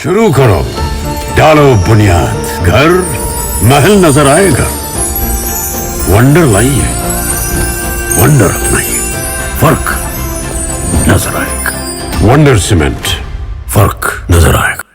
शुरू करो, डालो बुनियाद, घर महल नजर आएगा। वंडर लाइए, वंडर अपनाइए, फर्क नजर आएगा। वंडर सीमेंट, फर्क नजर आएगा।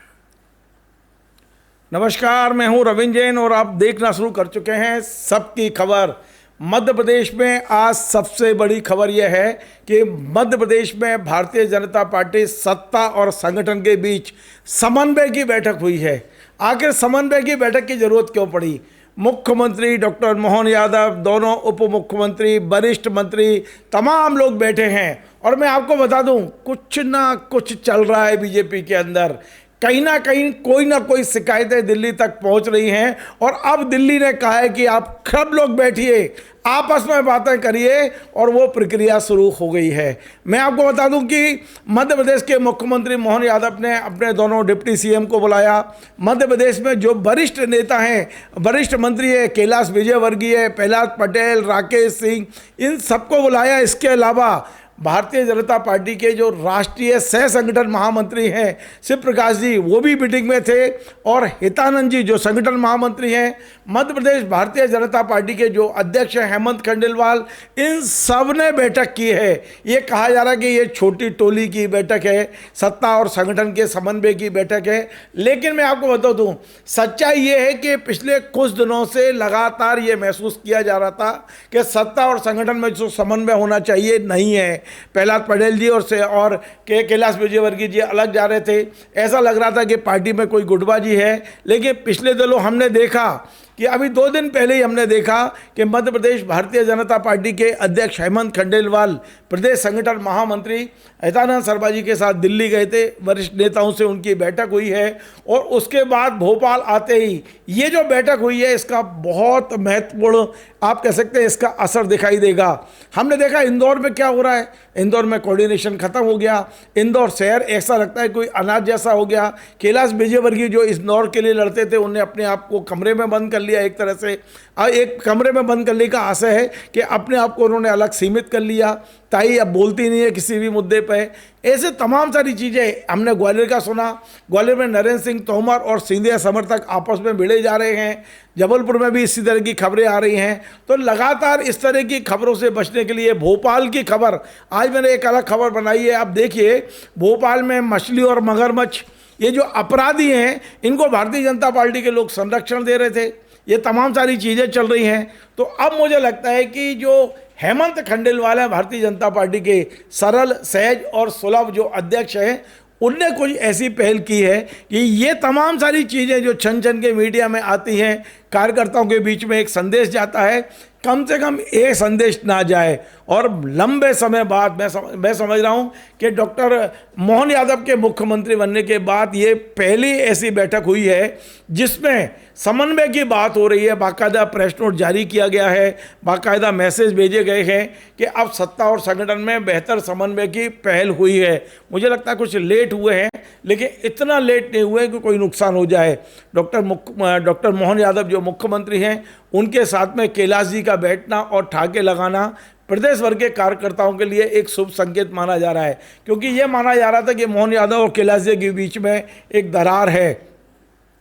नमस्कार, मैं हूं रविंद्र जैन और आप देखना शुरू कर चुके हैं सबकी खबर। मध्य प्रदेश में आज सबसे बड़ी खबर यह है कि मध्य प्रदेश में भारतीय जनता पार्टी सत्ता और संगठन के बीच समन्वय की बैठक हुई है। आखिर समन्वय की बैठक की जरूरत क्यों पड़ी? मुख्यमंत्री डॉक्टर मोहन यादव, दोनों उप मुख्यमंत्री, वरिष्ठ मंत्री, तमाम लोग बैठे हैं और मैं आपको बता दूं, कुछ ना कुछ चल रहा है बीजेपी के अंदर। कहीं ना कोई शिकायतें दिल्ली तक पहुंच रही हैं और अब दिल्ली ने कहा है कि आप सब लोग बैठिए, आपस में बातें करिए और वो प्रक्रिया शुरू हो गई है। मैं आपको बता दूं कि मध्य प्रदेश के मुख्यमंत्री मोहन यादव ने अपने दोनों डिप्टी सीएम को बुलाया। मध्य प्रदेश में जो वरिष्ठ नेता हैं, वरिष्ठ मंत्री है, कैलाश विजयवर्गीय, प्रहलाद पटेल, राकेश सिंह, इन सबको बुलाया। इसके अलावा भारतीय जनता पार्टी के जो राष्ट्रीय सह संगठन महामंत्री हैं शिव प्रकाश जी, वो भी मीटिंग में थे और हितानंद जी जो संगठन महामंत्री हैं। मध्य प्रदेश भारतीय जनता पार्टी के जो अध्यक्ष हैं हेमंत खंडेलवाल, इन सब ने बैठक की है। ये कहा जा रहा है कि ये छोटी टोली की बैठक है, सत्ता और संगठन के समन्वय की बैठक है। लेकिन मैं आपको बता दूं, सच्चाई ये है कि पिछले कुछ दिनों से लगातार ये महसूस किया जा रहा था कि सत्ता और संगठन में जो समन्वय होना चाहिए नहीं है। प्रहलाद पटेल जी और कैलाश विजयवर्गीय जी अलग जा रहे थे। ऐसा लग रहा था कि पार्टी में कोई गुटबाजी है। लेकिन पिछले दिनों हमने देखा कि अभी 2 दिन पहले ही हमने देखा कि मध्य प्रदेश भारतीय जनता पार्टी के अध्यक्ष हेमंत खंडेलवाल प्रदेश संगठन महामंत्री हितानंद शर्मा जी के साथ दिल्ली गए थे। वरिष्ठ नेताओं से उनकी बैठक हुई है और उसके बाद भोपाल आते ही ये जो बैठक हुई है, इसका बहुत महत्वपूर्ण, आप कह सकते हैं, इसका असर दिखाई देगा। हमने देखा इंदौर में क्या हो रहा है। इंदौर में कोऑर्डिनेशन खत्म हो गया। इंदौर शहर ऐसा लगता है कोई अनाज जैसा हो गया। कैलाश विजयवर्गीय जो इंदौर के लिए लड़ते थे, उन्हें अपने आप को कमरे में बंद कर लिया। एक तरह से एक कमरे में बंद करने का आशय है कि अपने आप को उन्होंने अलग सीमित कर लिया। ताई अब बोलती नहीं है किसी भी मुद्दे पे। ऐसे तमाम सारी चीज़ें हमने ग्वालियर का सुना। ग्वालियर में नरेंद्र सिंह तोमर और सिंधिया समर्थक आपस में भिड़े जा रहे हैं। जबलपुर में भी इसी तरह की खबरें आ रही हैं। तो लगातार इस तरह की खबरों से बचने के लिए भोपाल की खबर, आज मैंने एक अलग खबर बनाई है। आप देखिए, भोपाल में मछली और मगरमच्छ, ये जो अपराधी हैं, इनको भारतीय जनता पार्टी के लोग संरक्षण दे रहे थे। ये तमाम सारी चीज़ें चल रही हैं। तो अब मुझे लगता है कि जो हेमंत खंडेलवाल है भारतीय जनता पार्टी के सरल, सहज और सुलभ जो अध्यक्ष हैं, उनने कुछ ऐसी पहल की है कि ये तमाम सारी चीज़ें जो छन छन के मीडिया में आती हैं, कार्यकर्ताओं के बीच में एक संदेश जाता है, कम से कम ये संदेश ना जाए। और लंबे समय बाद मैं समझ रहा हूँ कि डॉक्टर मोहन यादव के मुख्यमंत्री बनने के बाद ये पहली ऐसी बैठक हुई है जिसमें समन्वय की बात हो रही है। बाकायदा प्रेस नोट जारी किया गया है, बाकायदा मैसेज भेजे गए हैं कि अब सत्ता और संगठन में बेहतर समन्वय की पहल हुई है। मुझे लगता है कुछ लेट हुए हैं, लेकिन इतना लेट नहीं हुए कि कोई नुकसान हो जाए। डॉक्टर मोहन यादव जो मुख्यमंत्री हैं, उनके साथ में कैलाश जी का बैठना और ठाके लगाना प्रदेश भर के कार्यकर्ताओं के लिए एक शुभ संकेत माना जा रहा है, क्योंकि ये माना जा रहा था कि मोहन यादव और कैलाश जी के बीच में एक दरार है।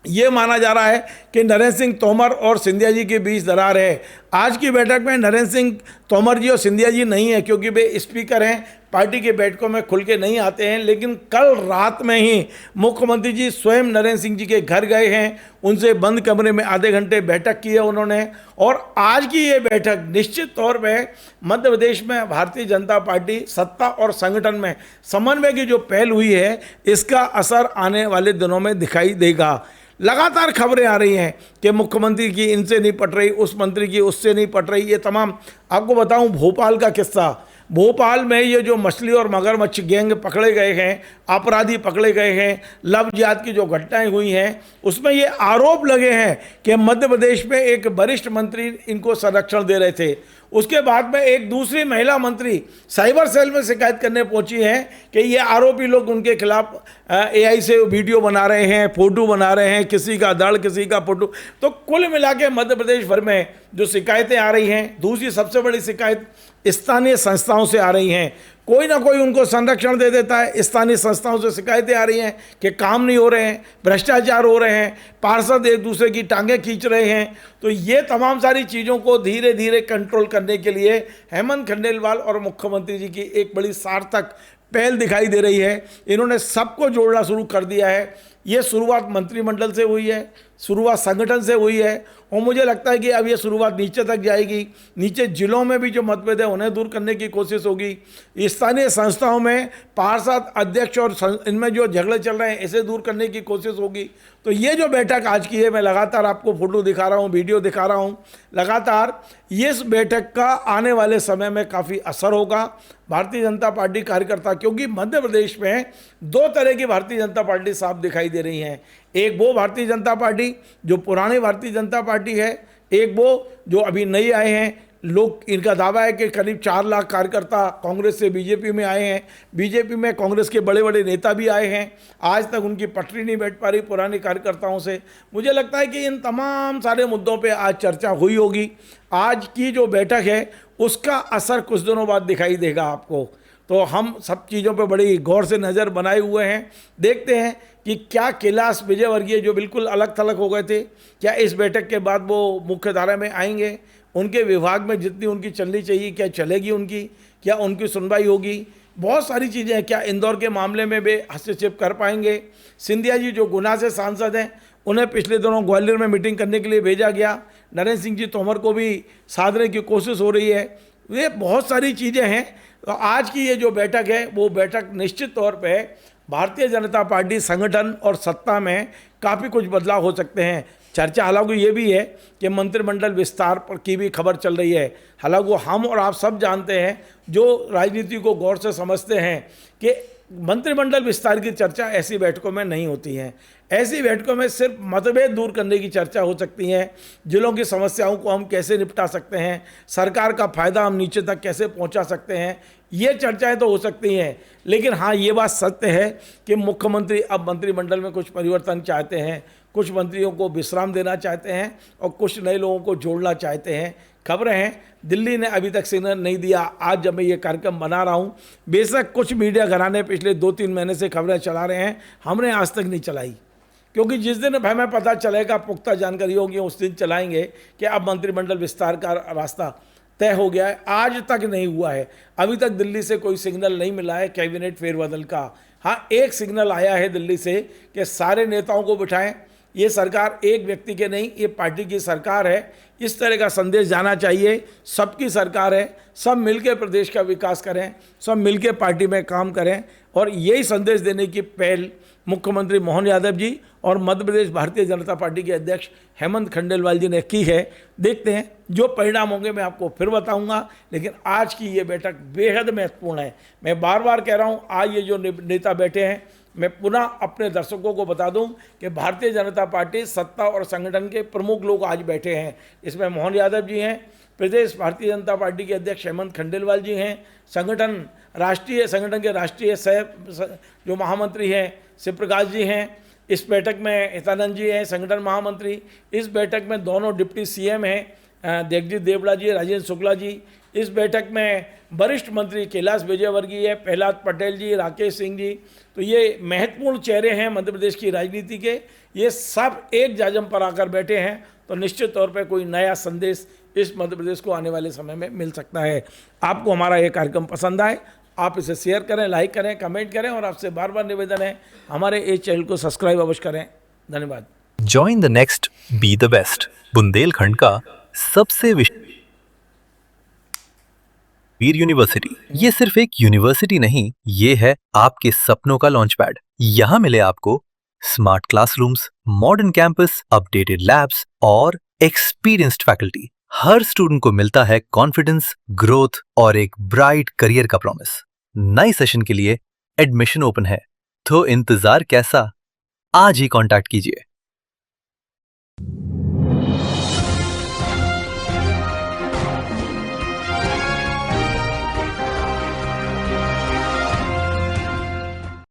ये माना जा रहा है कि नरेंद्र सिंह तोमर और सिंधिया जी के बीच दरार है। आज की बैठक में नरेंद्र सिंह तोमर जी और सिंधिया जी नहीं है, क्योंकि वे स्पीकर हैं, पार्टी के बैठकों में खुल के नहीं आते हैं। लेकिन कल रात में ही मुख्यमंत्री जी स्वयं नरेंद्र सिंह जी के घर गए हैं, उनसे बंद कमरे में आधे घंटे बैठक की है उन्होंने। और आज की ये बैठक निश्चित तौर पर मध्य प्रदेश में भारतीय जनता पार्टी सत्ता और संगठन में समन्वय की जो पहल हुई है, इसका असर आने वाले दिनों में दिखाई देगा। लगातार खबरें आ रही हैं कि मुख्यमंत्री की इनसे नहीं पट रही, उस मंत्री की उससे नहीं पट रही। ये तमाम आपको बताऊं, भोपाल का किस्सा, भोपाल में ये जो मछली और मगरमच्छ गैंग पकड़े गए हैं, अपराधी पकड़े गए हैं, लव जिहाद की जो घटनाएं हुई हैं, उसमें ये आरोप लगे हैं कि मध्य प्रदेश में एक वरिष्ठ मंत्री इनको संरक्षण दे रहे थे। उसके बाद में एक दूसरी महिला मंत्री साइबर सेल में शिकायत करने पहुंची है कि ये आरोपी लोग उनके खिलाफ एआई से वीडियो बना रहे हैं, फोटो बना रहे हैं, किसी का धड़ किसी का फोटो। तो कुल मिला के मध्य प्रदेश भर में जो शिकायतें आ रही हैं, दूसरी सबसे बड़ी शिकायत स्थानीय संस्थाओं से आ रही हैं। कोई ना कोई उनको संरक्षण दे देता है। स्थानीय संस्थाओं से शिकायतें आ रही हैं कि काम नहीं हो रहे हैं, भ्रष्टाचार हो रहे हैं, पार्षद एक दूसरे की टांगें खींच रहे हैं। तो ये तमाम सारी चीज़ों को धीरे धीरे कंट्रोल करने के लिए हेमंत खंडेलवाल और मुख्यमंत्री जी की एक बड़ी सार्थक पहल दिखाई दे रही है। इन्होंने सबको जोड़ना शुरू कर दिया है। ये शुरुआत मंत्रिमंडल से हुई है, शुरुआत संगठन से हुई है, और मुझे लगता है कि अब ये शुरुआत नीचे तक जाएगी। नीचे जिलों में भी जो मतभेद है उन्हें दूर करने की कोशिश होगी। स्थानीय संस्थाओं में पार्षद, अध्यक्ष और इनमें जो झगड़े चल रहे हैं इसे दूर करने की कोशिश होगी। तो ये जो बैठक आज की है, मैं लगातार आपको फोटो दिखा रहा हूँ, वीडियो दिखा रहा हूँ, लगातार इस बैठक का आने वाले समय में काफ़ी असर होगा भारतीय जनता पार्टी कार्यकर्ता, क्योंकि मध्य प्रदेश में दो तरह की भारतीय जनता पार्टी साफ दिखाई दे रही हैं। एक वो भारतीय जनता पार्टी जो पुरानी भारतीय जनता पार्टी है, एक वो जो अभी नई आए हैं। लोग, इनका दावा है कि करीब 4 लाख कार्यकर्ता कांग्रेस से बीजेपी में आए हैं। बीजेपी में कांग्रेस के बड़े बड़े नेता भी आए हैं। आज तक उनकी पटरी नहीं बैठ पा रही पुराने कार्यकर्ताओं से। मुझे लगता है कि इन तमाम सारे मुद्दों पे आज चर्चा हुई होगी। आज की जो बैठक है उसका असर कुछ दिनों बाद दिखाई देगा आपको। तो हम सब चीज़ों पे बड़ी गौर से नज़र बनाए हुए हैं। देखते हैं कि क्या कैलाश विजयवर्गीय जो बिल्कुल अलग थलग हो गए थे, क्या इस बैठक के बाद वो मुख्य धारा में आएंगे, उनके विभाग में जितनी उनकी चलनी चाहिए क्या चलेगी उनकी, क्या उनकी सुनवाई होगी। बहुत सारी चीज़ें हैं। क्या इंदौर के मामले में वे हस्तक्षेप कर पाएंगे। सिंधिया जी जो गुना से सांसद हैं, उन्हें पिछले दिनों ग्वालियर में मीटिंग करने के लिए भेजा गया। नरेंद्र सिंह जी तोमर को भी साधने की कोशिश हो रही है। ये बहुत सारी चीज़ें हैं। तो आज की ये जो बैठक है वो बैठक निश्चित तौर पे भारतीय जनता पार्टी संगठन और सत्ता में काफ़ी कुछ बदलाव हो सकते हैं। चर्चा हालांकि ये भी है कि मंत्रिमंडल विस्तार पर की भी खबर चल रही है। हालांकि हम और आप सब जानते हैं, जो राजनीति को गौर से समझते हैं, कि मंत्रिमंडल विस्तार की चर्चा ऐसी बैठकों में नहीं होती है। ऐसी बैठकों में सिर्फ मतभेद दूर करने की चर्चा हो सकती है। जिलों की समस्याओं को हम कैसे निपटा सकते हैं, सरकार का फायदा हम नीचे तक कैसे पहुंचा सकते हैं, ये चर्चाएं तो हो सकती हैं। लेकिन हाँ, ये बात सत्य है कि मुख्यमंत्री अब मंत्रिमंडल में कुछ परिवर्तन चाहते हैं, कुछ मंत्रियों को विश्राम देना चाहते हैं और कुछ नए लोगों को जोड़ना चाहते हैं। खबरें हैं, दिल्ली ने अभी तक सिग्नल नहीं दिया। आज जब मैं ये कार्यक्रम बना रहा हूँ, बेशक कुछ मीडिया घराने पिछले 2-3 महीने से खबरें चला रहे हैं, हमने आज तक नहीं चलाई, क्योंकि जिस दिन हमें पता चलेगा, पुख्ता जानकारी होगी, उस दिन चलाएंगे कि अब मंत्रिमंडल विस्तार का रास्ता तय हो गया है। आज तक नहीं हुआ है। अभी तक दिल्ली से कोई सिग्नल नहीं मिला है कैबिनेट फेरबदल का। हाँ, एक सिग्नल आया है दिल्ली से कि सारे नेताओं को बिठाएं, ये सरकार एक व्यक्ति के नहीं, ये पार्टी की सरकार है। इस तरह का संदेश जाना चाहिए। सबकी सरकार है, सब मिलकर प्रदेश का विकास करें, सब मिलकर पार्टी में काम करें, और यही संदेश देने की पहल मुख्यमंत्री मोहन यादव जी और मध्य प्रदेश भारतीय जनता पार्टी के अध्यक्ष हेमंत खंडेलवाल जी ने की है। देखते हैं जो परिणाम होंगे, मैं आपको फिर बताऊंगा। लेकिन आज की ये बैठक बेहद महत्वपूर्ण है। मैं बार बार कह रहा हूँ, आज ये जो नेता बैठे हैं, मैं पुनः अपने दर्शकों को बता दूं कि भारतीय जनता पार्टी सत्ता और संगठन के प्रमुख लोग आज बैठे हैं। इसमें मोहन यादव जी हैं, प्रदेश भारतीय जनता पार्टी के अध्यक्ष हेमंत खंडेलवाल जी हैं, संगठन के राष्ट्रीय जो महामंत्री हैं शिव प्रकाश जी हैं, इस बैठक में हितानंद जी हैं संगठन महामंत्री। इस बैठक में दोनों डिप्टी सीएम हैं, जगजीत देवड़ा जी, राजेंद्र शुक्ला जी। इस बैठक में वरिष्ठ मंत्री कैलाश विजयवर्गीय, प्रहलाद पटेल जी, राकेश सिंह जी। तो ये महत्वपूर्ण चेहरे हैं मध्य प्रदेश की राजनीति के। ये सब एक जाजम पर आकर बैठे हैं, तो निश्चित तौर पर कोई नया संदेश इस मध्य प्रदेश को आने वाले समय में मिल सकता है। आपको हमारा ये कार्यक्रम पसंद आए, आप इसे शेयर करें, लाइक करें, कमेंट करें, और आपसे बार बार निवेदन है, हमारे इस चैनल को सब्सक्राइब अवश्य करें। धन्यवाद। Join the next, be the best. Bundelkhand का सबसे वीर यूनिवर्सिटी। ये सिर्फ एक यूनिवर्सिटी नहीं, ये है आपके सपनों का लॉन्च पैड। यहाँ मिले आपको smart classrooms, modern campus, updated labs और एक्सपीरियंस्ड फैकल्टी। हर स्टूडेंट को मिलता है कॉन्फिडेंस, ग्रोथ और एक ब्राइट करियर का प्रॉमिस। नए सेशन के लिए एडमिशन ओपन है, तो इंतजार कैसा? आज ही कांटेक्ट कीजिए।